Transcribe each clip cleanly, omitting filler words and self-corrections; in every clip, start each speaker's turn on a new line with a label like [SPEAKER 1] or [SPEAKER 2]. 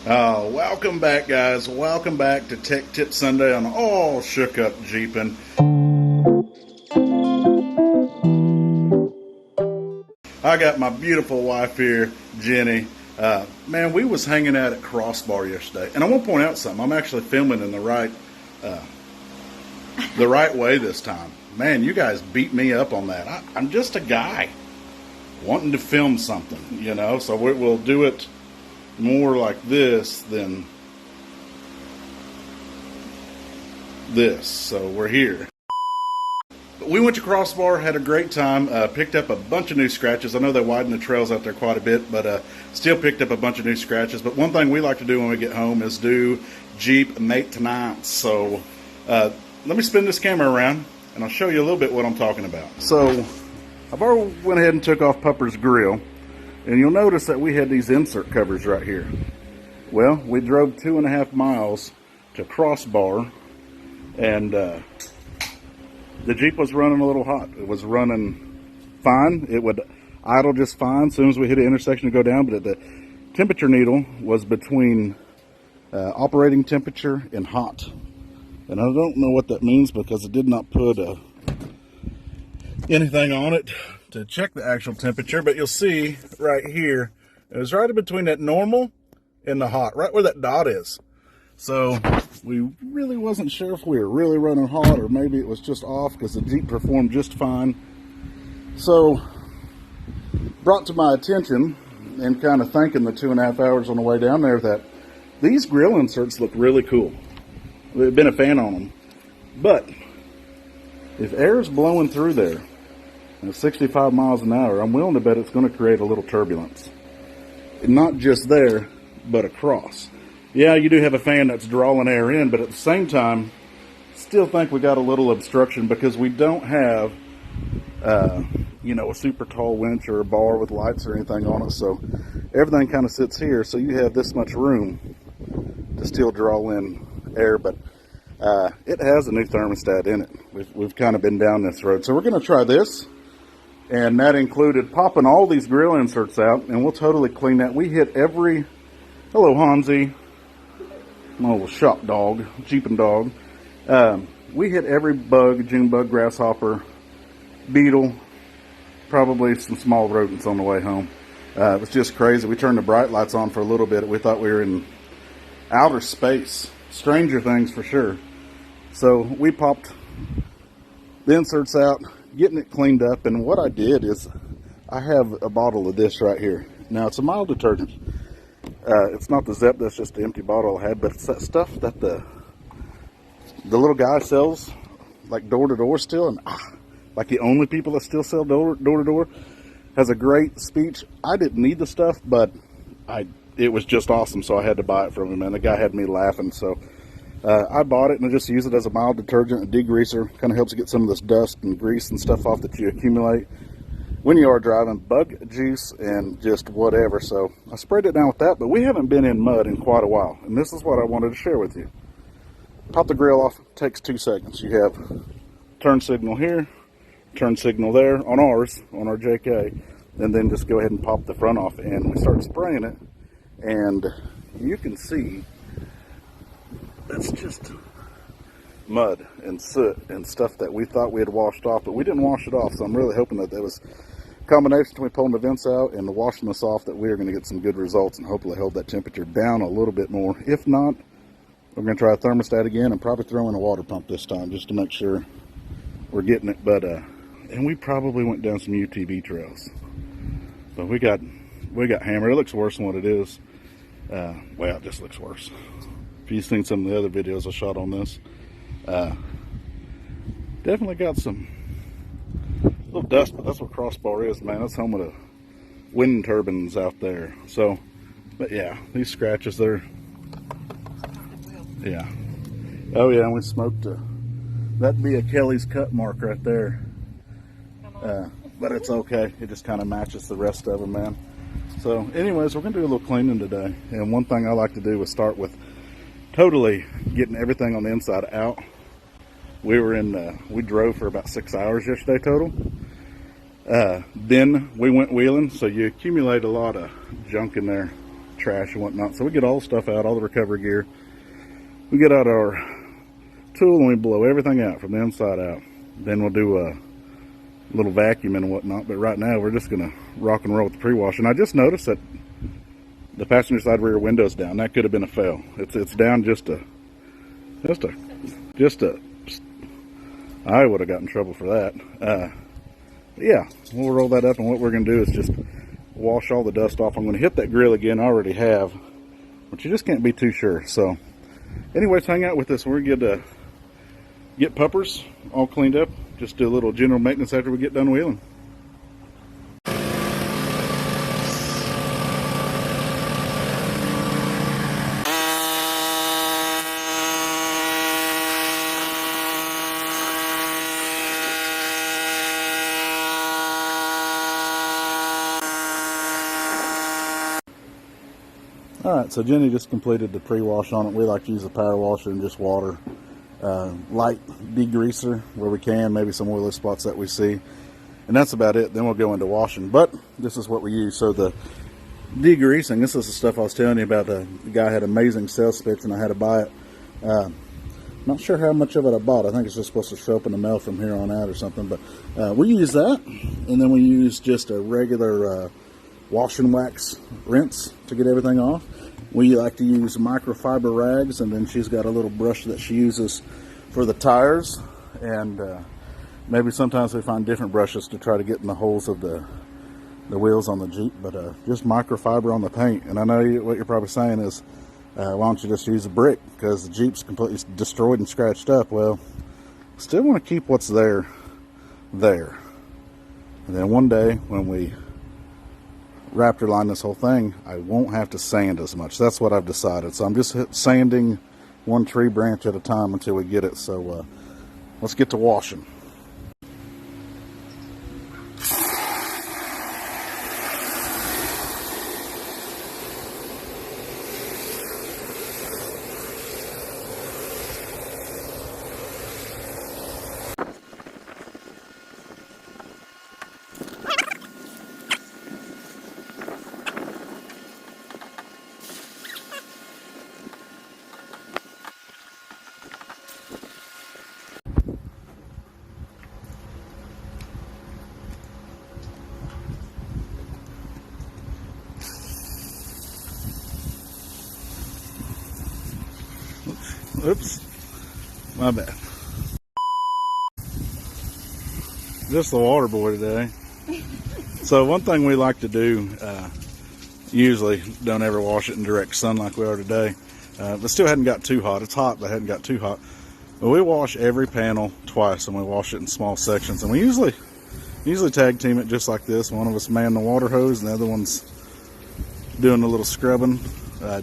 [SPEAKER 1] Welcome back, guys. Welcome back to Tech Tip Sunday on All Shook Up Jeeping. I got my beautiful wife here, Jenny. Man, we was hanging out at Crossbar yesterday, and I want to point out something. I'm actually filming in the right way this time. Man, you guys beat me up on that. I'm just a guy wanting to film something, you know. So we'll do it more like this than this. So we're here. We went to Crossbar, had a great time, picked up a bunch of new scratches. I know they widened the trails out there quite a bit, but still picked up a bunch of new scratches. But one thing we like to do when we get home is do Jeep maintenance. So let me spin this camera around and I'll show you a little bit what I'm talking about. So I've already went ahead and took off Pupper's grill, and you'll notice that we had these insert covers right here. Well, we drove 2.5 miles to Crossbar, and the Jeep was running a little hot. It was running fine. It would idle just fine as soon as we hit an intersection to go down, but the temperature needle was between operating temperature and hot. And I don't know what that means because it did not put anything on it to check the actual temperature, but you'll see right here, it was right in between that normal and the hot, right where that dot is. So we really wasn't sure if we were really running hot or maybe it was just off because the Jeep performed just fine. So brought to my attention, and kind of thinking the 2.5 hours on the way down there, that these grill inserts look really cool. We've been a fan on them, but if air is blowing through there at 65 miles an hour, I'm willing to bet it's going to create a little turbulence. Not just there, but across. Yeah, you do have a fan that's drawing air in, but at the same time, still think we got a little obstruction because we don't have, you know, a super tall winch or a bar with lights or anything on it. So everything kind of sits here. So you have this much room to still draw in air, but it has a new thermostat in it. We've kind of been down this road. So we're going to try this. And that included popping all these grill inserts out, and we'll totally clean that. We hit every, hello Hansi, my little shop dog, Jeepin' dog. We hit every bug, June bug, grasshopper, beetle, probably some small rodents on the way home. It was just crazy. We turned the bright lights on for a little bit. We thought we were in outer space. Stranger things for sure. So we popped the inserts out, getting it cleaned up, and what I did is I have a bottle of this right here. Now it's a mild detergent. It's not the Zep, that's just the empty bottle I had, but it's that stuff that the little guy sells like door to door still, and like the only people that still sell door to door. Has a great speech. I didn't need the stuff, but it was just awesome, so I had to buy it from him, and the guy had me laughing. So I bought it and I just use it as a mild detergent, a degreaser. Kind of helps get some of this dust and grease and stuff off that you accumulate when you are driving, bug juice and just whatever. So I sprayed it down with that, but we haven't been in mud in quite a while, and this is what I wanted to share with you. Pop the grill off, takes 2 seconds. You have turn signal here, turn signal there on ours, on our JK, and then just go ahead and pop the front off, and we start spraying it, and you can see that's just mud and soot and stuff that we thought we had washed off, but we didn't wash it off. So I'm really hoping that there was a combination between pulling the vents out and the washing this off, that we are going to get some good results and hopefully hold that temperature down a little bit more. If not, we're going to try a thermostat again and probably throw in a water pump this time just to make sure we're getting it. But and we probably went down some UTV trails, but we got hammered. It looks worse than what it is. Well, it just looks worse. If you've seen some of the other videos I shot on this, definitely got some little dust, but that's what Crossbar is, man. That's home of the wind turbines out there. So, but yeah, these scratches there, yeah. Oh yeah, and we smoked that'd be a Kelly's cut mark right there. But it's okay. It just kind of matches the rest of them, man. So anyways, we're gonna do a little cleaning today. And one thing I like to do is start with totally getting everything on the inside out. We drove for about 6 hours yesterday total. Then we went wheeling, so you accumulate a lot of junk in there, trash and whatnot. So we get all the stuff out, all the recovery gear. We get out our tool and we blow everything out from the inside out. Then we'll do a little vacuuming and whatnot. But right now we're just gonna rock and roll with the pre-wash. And I just noticed that the passenger side rear window's down. That could have been a fail. It's down just a. I would have got in trouble for that. Yeah, we'll roll that up, and what we're going to do is just wash all the dust off. I'm going to hit that grill again. I already have, but you just can't be too sure. So anyways, hang out with us. We're going to get puppers all cleaned up. Just do a little general maintenance after we get done wheeling. Alright, so Jenny just completed the pre-wash on it. We like to use a power washer and just water. Light degreaser where we can, maybe some oily spots that we see. And that's about it. Then we'll go into washing. But this is what we use. So the degreasing, this is the stuff I was telling you about. The guy had amazing sales pitch and I had to buy it. Not sure how much of it I bought. I think it's just supposed to show up in the mail from here on out or something. But we use that. And then we use just a regular wash and wax rinse to get everything off. We like to use microfiber rags, and then she's got a little brush that she uses for the tires, and maybe sometimes we find different brushes to try to get in the holes of the wheels on the Jeep, but just microfiber on the paint. And I know what you're probably saying is, why don't you just use a brick, because the Jeep's completely destroyed and scratched up. Well, still want to keep what's there. And then one day when we Raptor line this whole thing, I won't have to sand as much. That's what I've decided. So I'm just sanding one tree branch at a time until we get it. So let's get to washing. Oops, my bad. Just the water boy today. So one thing we like to do, usually don't ever wash it in direct sun like we are today, but still hadn't got too hot. It's hot, but hadn't got too hot. But we wash every panel twice, and we wash it in small sections. And we usually tag team it just like this. One of us man the water hose, and the other one's doing a little scrubbing.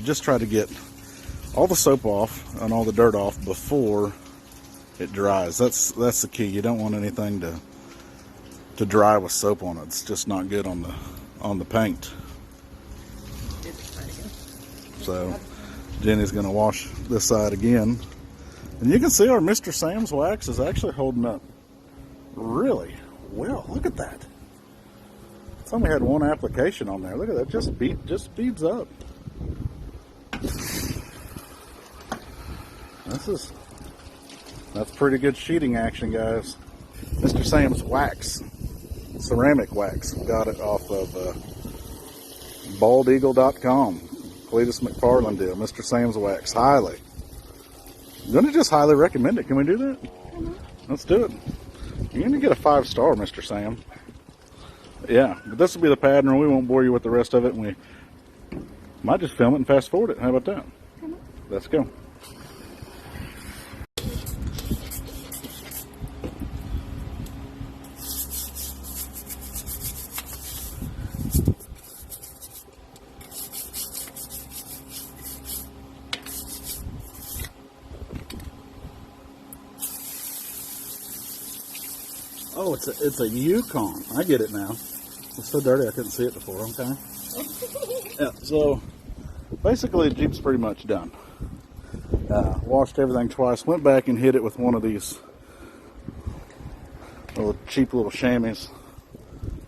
[SPEAKER 1] Just try to get all the soap off and all the dirt off before it dries. That's the key. You don't want anything to dry with soap on it. It's just not good on the paint. So Jenny's gonna wash this side again, and you can see our Mr. Sam's wax is actually holding up really well. Look at that. It's only had one application on there. Look at that. Just beads up. That's pretty good sheeting action, guys. Mr. Sam's wax, ceramic wax. Got it off of baldeagle.com. Cletus McFarland deal. Mr. Sam's wax. Highly. I'm gonna just highly recommend it. Can we do that? Let's do it. You're gonna get a 5-star, Mr. Sam. Yeah, but this will be the pattern. We won't bore you with the rest of it. And we might just film it and fast forward it. How about that? Let's go. Oh, it's a Yukon. I get it now. It's so dirty I couldn't see it before. Okay. Yeah. So basically, the Jeep's pretty much done. Washed everything twice. Went back and hit it with one of these little cheap little chamois.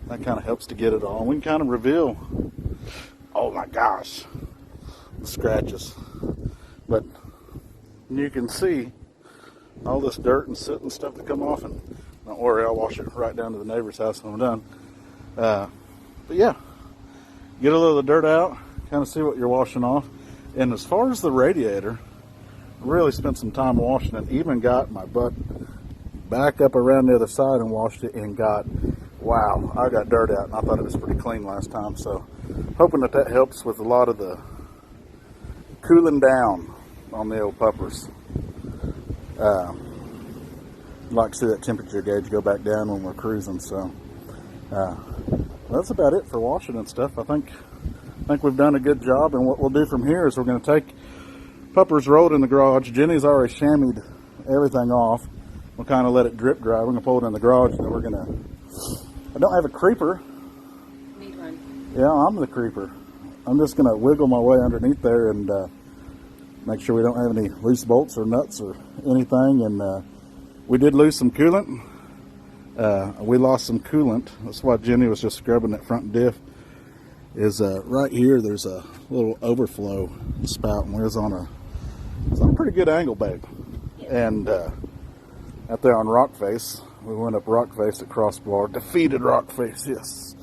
[SPEAKER 1] That kind of helps to get it all. We can kind of reveal. Oh my gosh! scratches. But you can see all this dirt and soot and stuff that come off, and don't worry, I'll wash it right down to the neighbor's house when I'm done. But yeah, get a little of the dirt out, kind of see what you're washing off. And as far as the radiator, I really spent some time washing it. Even got my butt back up around the other side and washed it, and wow, I got dirt out, and I thought it was pretty clean last time. So hoping that helps with a lot of the cooling down on the old puppers. Like to see that temperature gauge go back down when we're cruising. So that's about it for washing and stuff. I think we've done a good job, and what we'll do from here is we're going to take puppers rolled in the garage. Jenny's already chamoised everything off. We'll kind of let it drip dry. We're going to pull it in the garage, and then we're going to... I don't have a creeper.
[SPEAKER 2] Need one.
[SPEAKER 1] Yeah, I'm the creeper. I'm just going to wiggle my way underneath there and make sure we don't have any loose bolts or nuts or anything. And we did lose some coolant. We lost some coolant. That's why Jenny was just scrubbing that front diff. Is right here, there's a little overflow spout, and it's on a pretty good angle, babe. Yep. And out there on rock face, we went up rock face at crossbar, defeated rock face, yes.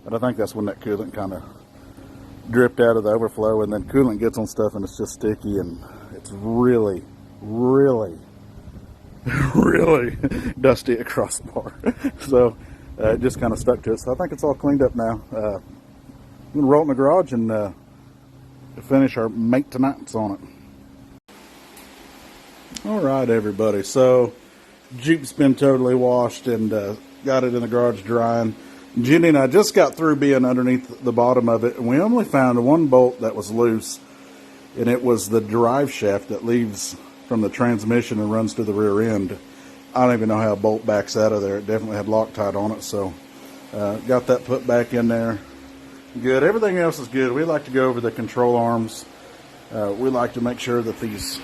[SPEAKER 1] But I think that's when that coolant kind of dripped out of the overflow, and then coolant gets on stuff and it's just sticky, and it's really, really, really dusty at crossbar. So it just kind of stuck to it. So I think it's all cleaned up now. I'm going to roll it in the garage and finish our maintenance on it. All right, everybody. So Jeep's been totally washed and got it in the garage drying. Jenny and I just got through being underneath the bottom of it, and we only found one bolt that was loose, and it was the drive shaft that leaves from the transmission and runs to the rear end. I don't even know how a bolt backs out of there. It definitely had Loctite on it, so got that put back in there. Good. Everything else is good. We like to go over the control arms. We like to make sure that these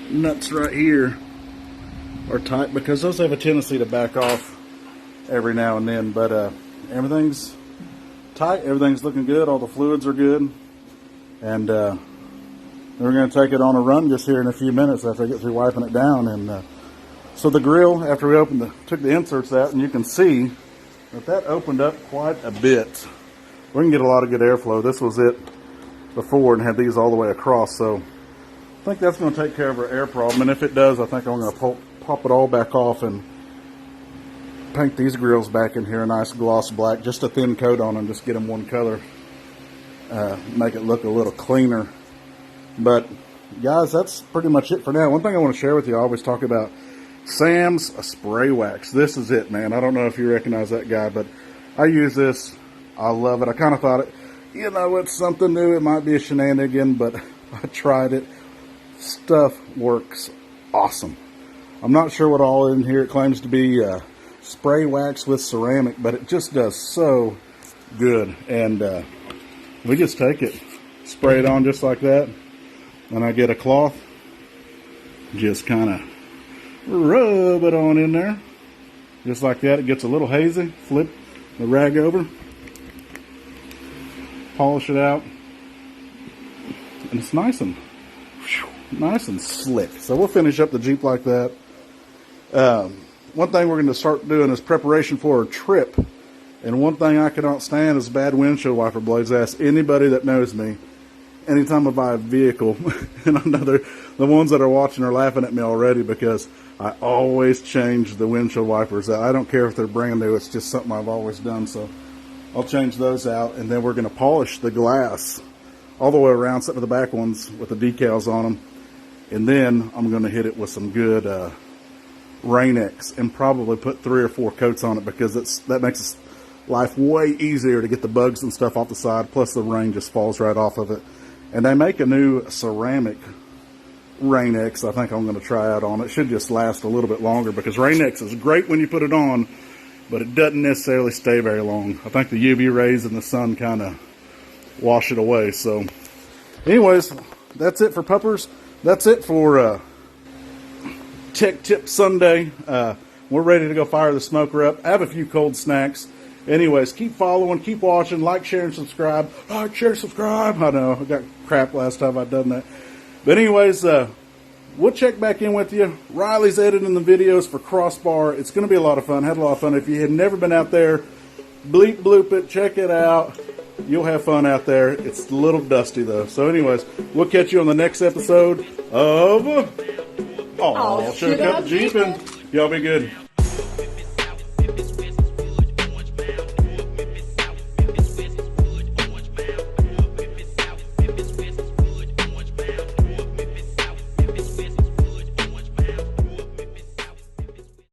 [SPEAKER 1] nuts right here are tight, because those have a tendency to back off every now and then, but everything's tight, everything's looking good, all the fluids are good, and we're going to take it on a run just here in a few minutes after I get through wiping it down. And so the grill, after we took the inserts out, and you can see that opened up quite a bit. We can get a lot of good airflow. This was it before and had these all the way across, so I think that's going to take care of our air problem. And if it does, I think I'm going to pop it all back off and paint these grills back in here a nice gloss black, just a thin coat on them, just get them one color, make it look a little cleaner. But guys, that's pretty much it for now. One thing I want to share with you, I always talk about Sam's spray wax. This is it, man. I don't know if you recognize that guy, but I use this. I love it. I kind of thought it, it's something new. It might be a shenanigan, but I tried it. Stuff works awesome. I'm not sure what all in here. It claims to be spray wax with ceramic, but it just does so good. And we just take it, spray it on just like that, and I get a cloth, just kind of rub it on in there just like that. It gets a little hazy, flip the rag over, polish it out, and it's nice and slick. So we'll finish up the Jeep like that. one thing we're going to start doing is preparation for a trip. And one thing I cannot stand is bad windshield wiper blades. Ask anybody that knows me. Anytime I buy a vehicle, and I know the ones that are watching are laughing at me already because I always change the windshield wipers out. I don't care if they're brand new. It's just something I've always done. So I'll change those out, and then we're going to polish the glass all the way around, except for the back ones with the decals on them. And then I'm going to hit it with some good Rain-X and probably put 3 or 4 coats on it because that makes life way easier to get the bugs and stuff off the side. Plus the rain just falls right off of it. And they make a new ceramic Rain-X I think I'm going to try out on. It should just last a little bit longer because Rain-X is great when you put it on, but it doesn't necessarily stay very long. I think the UV rays and the sun kind of wash it away. So anyways, that's it for puppers. That's it for Tech Tip Sunday. We're ready to go fire the smoker up. I have a few cold snacks. Anyways, keep following, keep watching, like, share, and subscribe. Like, share, subscribe. I know, I got crap last time I'd done that. But anyways, we'll check back in with you. Riley's editing the videos for Crossbar. It's going to be a lot of fun. Had a lot of fun. If you had never been out there, bleep bloop it. Check it out. You'll have fun out there. It's a little dusty, though. So anyways, we'll catch you on the next episode of... Oh, Shook Up Jeepin'. Y'all be good.